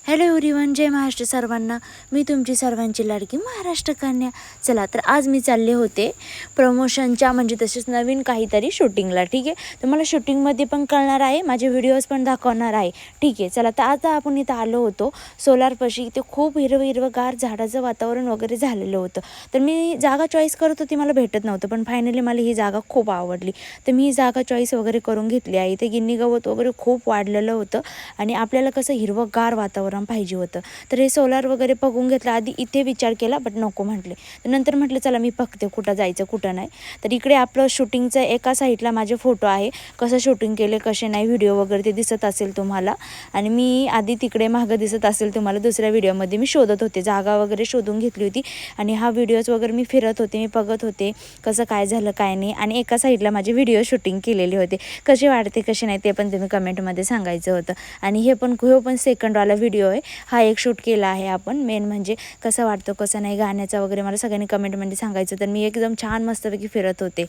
Hello everyone, जय महाराष्ट्र सर्वांना. मी तुमची सर्वांची लाडकी महाराष्ट्र कन्या. चला तर आज मी चालले होते प्रमोशनच्या म्हणजे तसेच नवीन काहीतरी शूटिंगला. ठीक आहे, तर मला शूटिंगमध्ये पण कळणार आहे, माझे व्हिडिओज पण दाखवणार आहे. ठीक आहे, चला तर आता आपण इथं आलो होतो सोलारपाशी. इथे खूप हिरवंगार झाडाचं वातावरण वगैरे झालेलं होतं. तर मी जागा चॉईस करत होती, मला भेटत नव्हतं, पण फायनली मला ही जागा खूप आवडली. तर मी ही जागा चॉईस वगैरे करून घेतली आहे. इथे गिन्नी गवत वगैरे खूप वाढलेलं होतं आणि आपल्याला कसं हिरवंगार वातावरण पाहिजे होतं. तर हे सोलार वगैरे बघून घेतलं. आधी इथे विचार केला, बट नको म्हटले. तर नंतर म्हटलं चला मी बघते कुठं जायचं कुठं नाही. तर इकडे आपलं शूटिंगचं एका साईडला माझे फोटो आहे, कसं शूटिंग केले कसे नाही, व्हिडिओ वगैरे ते दिसत असेल तुम्हाला. आणि मी आधी तिकडे मागं दिसत असेल तुम्हाला दुसऱ्या व्हिडिओमध्ये मी शोधत होते, जागा वगैरे शोधून घेतली होती. आणि हा व्हिडिओज वगैरे मी फिरत होते, मी बघत होते कसं काय झालं काय नाही. आणि एका साईडला माझे व्हिडिओ शूटिंग केलेले होते. कसे वाटते कसे नाही ते पण तुम्ही कमेंटमध्ये सांगायचं होतं. आणि हे पण सेकंडवाला व्हिडिओ आहे, हा एक शूट केला आहे आपण. मेन म्हणजे कसं वाटतं कसं नाही गाण्याचा वगैरे मला सगळ्यांनी कमेंटमध्ये सांगायचं. तर मी एकदम छान मस्तपैकी फिरत होते.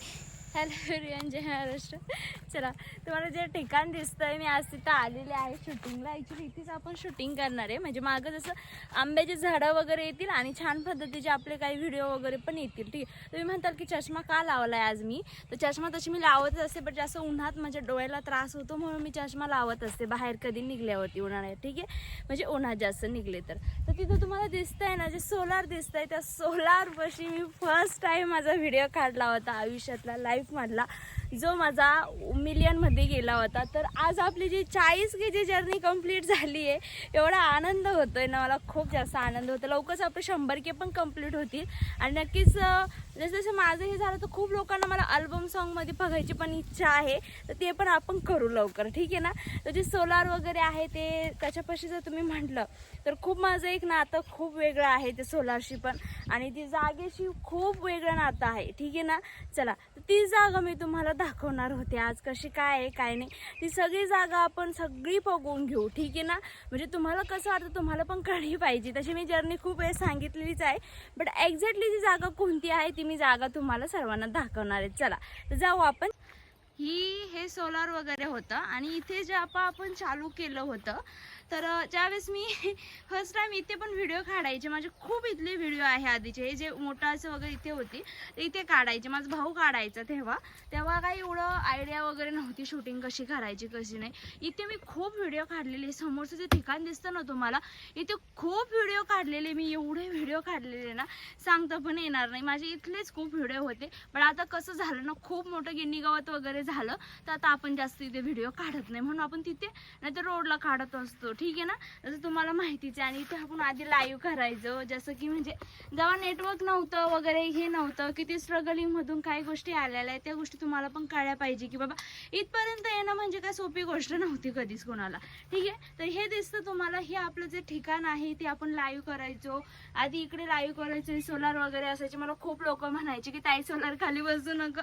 हॅलो एव्हरीवन, जय महाराष्ट्र. चला, तुम्हाला जे ठिकाण दिसतंय मी आज तिथं आलेले आहे शूटिंगला. ॲक्च्युली इथेच आपण शूटिंग करणार आहे. म्हणजे मागं जसं आंब्याची झाडं वगैरे येतील आणि छान पद्धतीचे आपले काही व्हिडिओ वगैरे पण येतील. ठीक आहे, तुम्ही म्हणताल की चष्मा का लावला आहे आज मी. तर चष्मा तशी मी लावतच असते, पण जास्त उन्हात म्हणजे डोळ्याला त्रास होतो म्हणून मी चष्मा लावत असते बाहेर कधी निघल्यावरती उन्हाळ्यात. ठीक आहे, म्हणजे उन्हात जास्त निघले तर तिथं तुम्हाला दिसतंय ना जे सोलार दिसतंय, त्या सोलारपाशी मी फर्स्ट टाईम माझा व्हिडिओ काढला होता आयुष्यातला, लाईफमधला, जो माझा मिलियनमध्ये गेला होता. तर आज आपली जी 40K जी जर्नी कंप्लीट झाली आहे, एवढा आनंद होतो आहे ना, मला खूप जास्त आनंद होतो. लवकरच आपले 100K पण कंप्लीट होतील. आणि नक्कीच जसं जसं माझं हे झालं तर खूप लोकांना मला अल्बम सॉन्गमध्ये बघायची पण इच्छा आहे, तर ते पण आपण करू लवकर. ठीक आहे ना. तर जे सोलार वगैरे आहे ते त्याच्यापाशी जर तुम्ही म्हटलं तर खूप माझं एक नातं खूप वेगळं आहे ते सोलारशी पण, आणि ती जागेशी खूप वेगळं नातं आहे. ठीक आहे ना. चला, ती जागा मी तुम्हाला दाखवणार होते आज, कशी काय आहे काय नाही ती सगळी जागा आपण सगळी बघून घेऊ. ठीक आहे ना. म्हणजे तुम्हाला कसं वाटतं तुम्हाला पण कळली पाहिजे. तशी मी जर्नी खूप वेळ सांगितलेलीच आहे, बट एक्झॅक्टली जी जागा कोणती आहे ती मी जागा तुम्हाला सर्वांना दाखवणार आहे. चला तर जाऊ आपण. हे सोलार वगैरे होतं आणि इथे जे आपण चालू केलं होतं, तर ज्यावेळेस मी फर्स्ट टाईम इथे पण व्हिडिओ काढायचे. माझे खूप इथले व्हिडिओ आहे आधीचे, हे जे मोटाचं वगैरे इथे होती तर इथे काढायचे, माझा भाऊ काढायचा. तेव्हा काही एवढं आयडिया वगैरे नव्हती शूटिंग कशी करायची कशी नाही. इथे मी खूप व्हिडिओ काढलेले. समोरचं जे ठिकाण दिसतं ना तुम्हाला, इथे खूप व्हिडिओ काढलेले मी. एवढे व्हिडिओ काढलेले ना सांगता पण येणार नाही. माझे इथलेच खूप व्हिडिओ होते. पण आता कसं झालं ना, खूप मोठं गिन्नी गवत वगैरे झालं, तर आता आपण जास्त इथे व्हिडिओ काढत नाही, म्हणून आपण तिथे नाही तर रोडला काढत असतो. ठीक आहे ना. जसं तुम्हाला माहितीच आहे. आणि इथे आपण आधी लाईव्ह करायचो, जसं की म्हणजे जेव्हा नेटवर्क नव्हतं वगैरे हे नव्हतं, किती स्ट्रगलिंगमधून काही गोष्टी आलेल्या आहेत, त्या गोष्टी तुम्हाला पण कळल्या पाहिजे की बाबा इथपर्यंत येणं म्हणजे काय सोपी गोष्ट नव्हती कधीच कोणाला. ठीक आहे. तर हे दिसतं तुम्हाला, हे आपलं जे ठिकाण आहे ते आपण लाईव्ह करायचो. आधी इकडे लाईव्ह करायचं, सोलार वगैरे असायचे. मला खूप लोक म्हणायचे की ताई सोलार खाली बसू नका,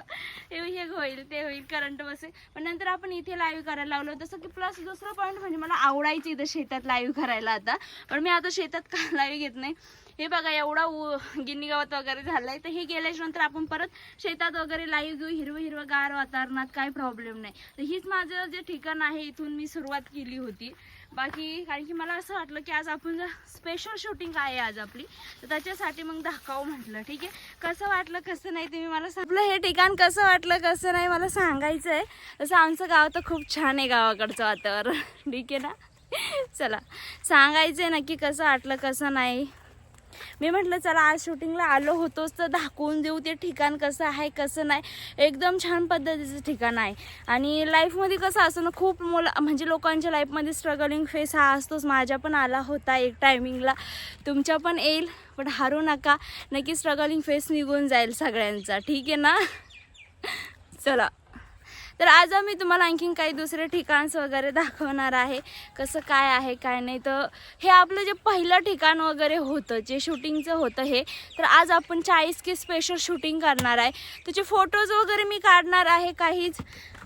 हे होईल ते होईल, करंट बसेल. पण नंतर आपण इथे लाईव्ह करायला लावलं. जसं की प्लस दुसरं पॉईंट म्हणजे मला आवडायचं इथं शेतात लाईव्ह करायला आता, पण मी आता शेतात का लाईव्ह घेत नाही. हे बघा एवढा गिन्नी गवत वगैरे झालंय, तर हे गेल्याच्या नंतर आपण परत शेतात वगैरे लाईव्ह घेऊ, हिरवं गार वातावरणात, काही प्रॉब्लेम नाही. तर हीच माझं जे ठिकाण आहे, इथून मी सुरुवात केली होती. बाकी कारण की मला असं वाटलं की आज आपण स्पेशल शूटिंग आहे आज आपली, तर त्याच्यासाठी मग दाखवावं म्हटलं. ठीक आहे, कसं वाटलं कसं नाही तुम्ही मला आपलं हे ठिकाण कसं वाटलं कसं नाही मला सांगायचं आहे. तसं आमचं गाव तर खूप छान आहे, गावाकडचं वातावरण. ठीक आहे ना. चला सांगायचं आहे नक्की कसं वाटलं कसं नाही. मी म्हटलं चला आज शूटिंगला आलो होतोच तर दाखवून देऊ ते ठिकाण कसं आहे कसं नाही. एकदम छान पद्धतीचं ठिकाण आहे. आणि लाईफमध्ये कसं असतं ना, खूप म्हणजे लोकांच्या लाईफमध्ये स्ट्रगलिंग फेस हा असतोच. माझ्या पण आला होता एक टायमिंगला, तुमच्या पण येईल, पण हारू नका, नक्की स्ट्रगलिंग फेस निघून जाईल सगळ्यांचा. ठीक आहे ना. चला तर आज मी तुम्हाला आणखीन काही दुसरे ठिकाण वगैरे दाखवणार आहे, कसं काय आहे काय नाही. तर हे आपलं जे पहिलं ठिकाण वगैरे होतं जे शूटिंगचं होतं हे, तर आज आपण 40K स्पेशल शूटिंग करणार आहे. त्याचे फोटोज वगैरे मी काढणार आहे काहीच,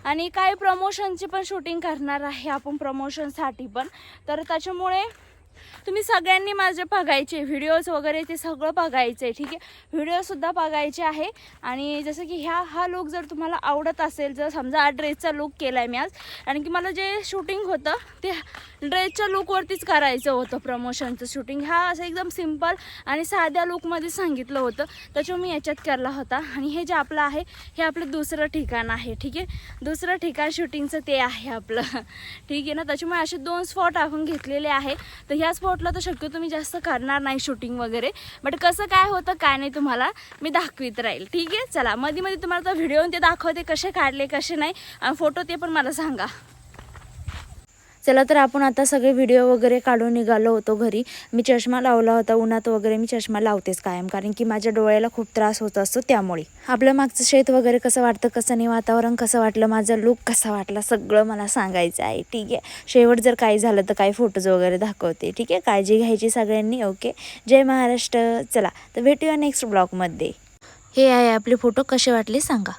आणि काही प्रमोशनची पण शूटिंग करणार आहे आपण प्रमोशनसाठी पण. तर त्याच्यामुळे तुम्ही सगळ्यांनी माझे बघायचे व्हिडिओज वगैरे ते सगळं बघायचं आहे, ठीक आहे. व्हिडिओसुद्धा बघायचे आहे. आणि जसं की हा लुक जर तुम्हाला आवडत असेल, जर समजा हा ड्रेसचा लुक केला आहे मी आज, आणि की मला जे शूटिंग होतं ते ड्रेसच्या लुकवरतीच करायचं होतं, प्रमोशनचं शूटिंग. हा असं एकदम सिम्पल आणि साध्या लुकमध्ये सांगितलं होतं, त्याच्यामुळे मी याच्यात केला होता. आणि हे जे आपलं आहे हे आपलं दुसरं ठिकाण आहे, ठीक आहे. दुसरं ठिकाण शूटिंगचं ते आहे आपलं, ठीक आहे ना. त्याच्यामुळे असे 2 स्पॉट आपण घेतलेले आहे. तर ह्या स्पॉटला तर शक्यतो मी जास्त करणार नाही शूटिंग वगैरे, बट कसं काय होतं काय नाही तुम्हाला मी दाखवित राहील, ठीक आहे. चला, मध्ये तुम्हाला तो व्हिडिओ ते दाखवते कसे काढले कसे नाही, आणि फोटो ते पण मला सांगा. चला तर आपण आता सगळे व्हिडिओ वगैरे काढून निघालो होतो घरी. मी चष्मा लावला होता, उन्हात वगैरे मी चष्मा लावतेच कायम, कारण की माझ्या डोळ्याला खूप त्रास होत असतो. त्यामुळे आपलं मागचं शेत वगैरे कसं वाटतं, कसं नाही, वातावरण कसं वाटलं, माझा लुक कसा वाटला, सगळं मला सांगायचं आहे, ठीक आहे. शेवट जर काही झालं तर काही फोटोज वगैरे दाखवते, ठीक आहे. काळजी घ्यायची सगळ्यांनी, ओके. जय महाराष्ट्र. चला तर भेटूया नेक्स्ट ब्लॉगमध्ये. हे आहे आपले फोटो, कसे वाटले सांगा.